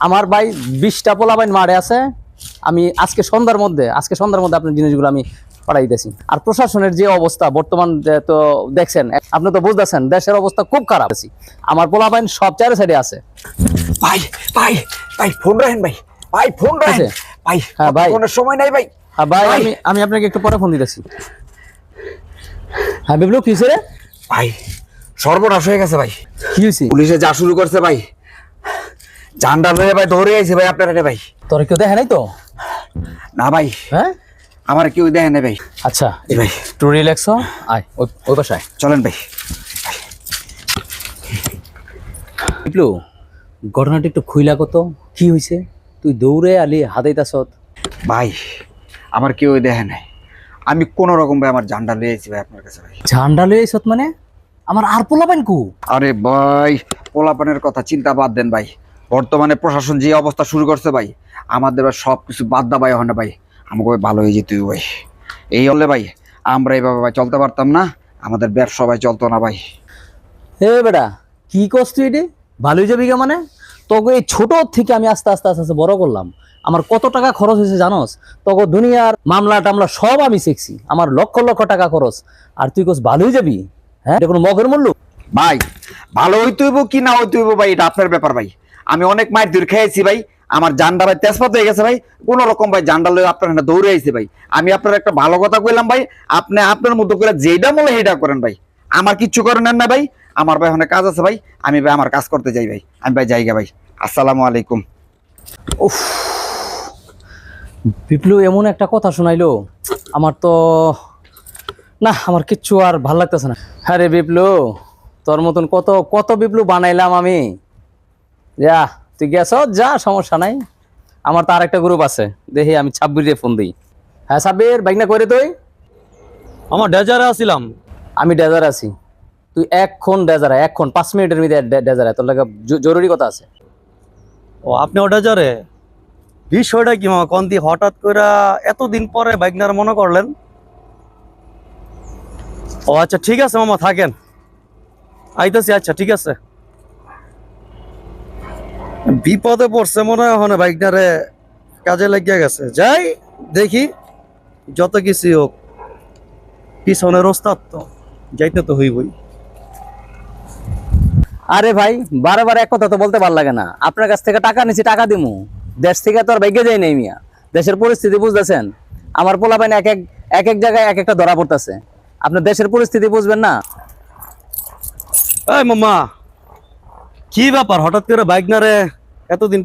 আমার ভাই 20টা পোলাপাইন মারে আছে। আমি আজকে সন্ধ্যার মধ্যে আপনার জিনিসগুলো আমি পাঠাই দিতেছি। আর প্রশাসনের যে অবস্থা বর্তমান তো দেখছেন, আপনি তো বুঝতেছেন দেশের অবস্থা খুব খারাপ আছে। আমার পোলাপাইন সব চারি সাইডে আছে। ভাই ভাই ভাই ফোন রাখেন ভাই, ভাই ফোন রাখেন ভাই। হ্যাঁ ভাই, কোনো সময় নাই ভাই। হ্যাঁ ভাই, আমি আপনাকে একটু পরে ফোন দিতেছি। হ্যাঁ বিপ্লব, কি হয়েছে রে? ভাই সর্বনাশ হয়ে গেছে ভাই। কি হয়েছে? পুলিশে যা শুরু করছে ভাই, জান্ডাল হয়ে ভাই ধরে আইছে ভাই আপনারা রে ভাই। তোর কেউ দেখে নাই তো? না ভাই, হ্যাঁ আমার কেউ দেখে নাই ভাই। আচ্ছা ভাই একটু রিল্যাক্স হ, আয় ওই বাসায় চলেন ভাই। বিপ্লব, ঘটনাটা একটু খুইলা কত, কি হয়েছে? তুই দৌড়ে আলি হাতাইতাছ। ভাই আমার কেউ দেখে নাই, আমি কোন রকম ভাই আমার জান্ডাল লয়ে আইছি ভাই আপনার কাছে ভাই। ঝান্ডা লয়ে আইছত মানে? আমার আর পোলাপাইন কু? আরে ভাই পোলাপানের কথা চিন্তা বাদ দেন ভাই, বর্তমানে প্রশাসন যে অবস্থা শুরু করছে ভাই, আমাদের সব কিছু বাদ দা ভাই। হয় না ভাই, আমাকে ভালো হয়ে যেত ভাই। এই হলে ভাই আমরা এইভাবে ভাই চলতে পারতাম না, আমাদের ব্যবসা ভাই চলতো না ভাই। হে বেটা, কি করছ তুই এটি? ভালোই যাবি কে মানে? তোকে এই ছোট থেকে আমি আস্তে আস্তে আস্তে আস্তে বড় করলাম। আমার কত টাকা খরচ হয়েছে জানোস? তোকে দুনিয়ার মামলা টামলা সব আমি শিখছি, আমার লক্ষ লক্ষ টাকা খরচ। আর তুই কোস ভালোই যাবি? হ্যাঁ, এটা কোনো মগের মূল্য? ভাই ভালো হইতে হইব কি না হইতে হইব ভাই, এটা আপনার ব্যাপার ভাই। আমি অনেক মায়ের দূর খেয়েছি ভাই, আমার জান্ডা ভাই তেজপাত হয়ে গেছে ভাই। কোন রকম ভাই জান্ডা লয়ে আপনার এখানে দৌড়ে আইছে ভাই। আমি আপনার একটা ভালো কথা কইলাম ভাই, আপনি আপনার মতো করে যেটা বলে সেইটা করেন ভাই, আমার কিচ্ছু করেন না ভাই। আমার ভাই অনেক কাজ আছে ভাই, আমি ভাই আমার কাজ করতে যাই ভাই। আমি ভাই জায়গা ভাই, আসসালামু আলাইকুম। উফ, বিপ্লব এমন একটা কথা শোনাইলো, আমার তো না, আমার কিচ্ছু আর ভাল লাগতেছে না। হ্যাঁ রে বিপ্লব, তোর মতন কত কত বিপ্লব বানাইলাম আমি। যা তুই গেছ, যা, সমস্যা নাই। আমার তো আরেকটা গ্রুপ আছে, দেখি আমি 26-এ ফোন দিই। হ্যাঁ সাব্বির, বাইক না করে তুই? আমার ডেজারে আসছিলাম। আমি ডেজার আছি। তুই এক্ষণ ডেজারা, এক্ষণ 5 মিনিটের মধ্যে ডেজারা, তোর লাগে জরুরি কথা আছে। ও আপনি ও ডেজারে? বিষয়টা কি মামা কন্তি হঠাৎ করে এতদিন পরে বাইকনার মনে করলেন? ও আচ্ছা ঠিক আছে মামা, থাকেন, আইতাছি। আচ্ছা ঠিক আছে। বিপদে পড়ছে মনে হয়, ওখানে বাইকনারে কাজে লাগিয়ে গেছে। যাই দেখি, যত কিছু হোক পিছনের ওস্তাদ তো, যাইতে তো হইবই। আরে ভাই, বারে বারে এক কথা তো বলতে ভালো লাগে না। আপনার কাছ থেকে টাকা নিছি, টাকা দিমু। দেশ থেকে তো আর বাইকে যাই নাই মিয়া। দেশের পরিস্থিতি বুঝতেছেন, আমার পোলাপাইন এক এক জায়গায় এক একটা ধরা পড়তেছে। আপনার দেশের পরিস্থিতি বুঝবেন না? এই মামা, কি ব্যাপার হঠাৎ করে বাইকনারে এতদিন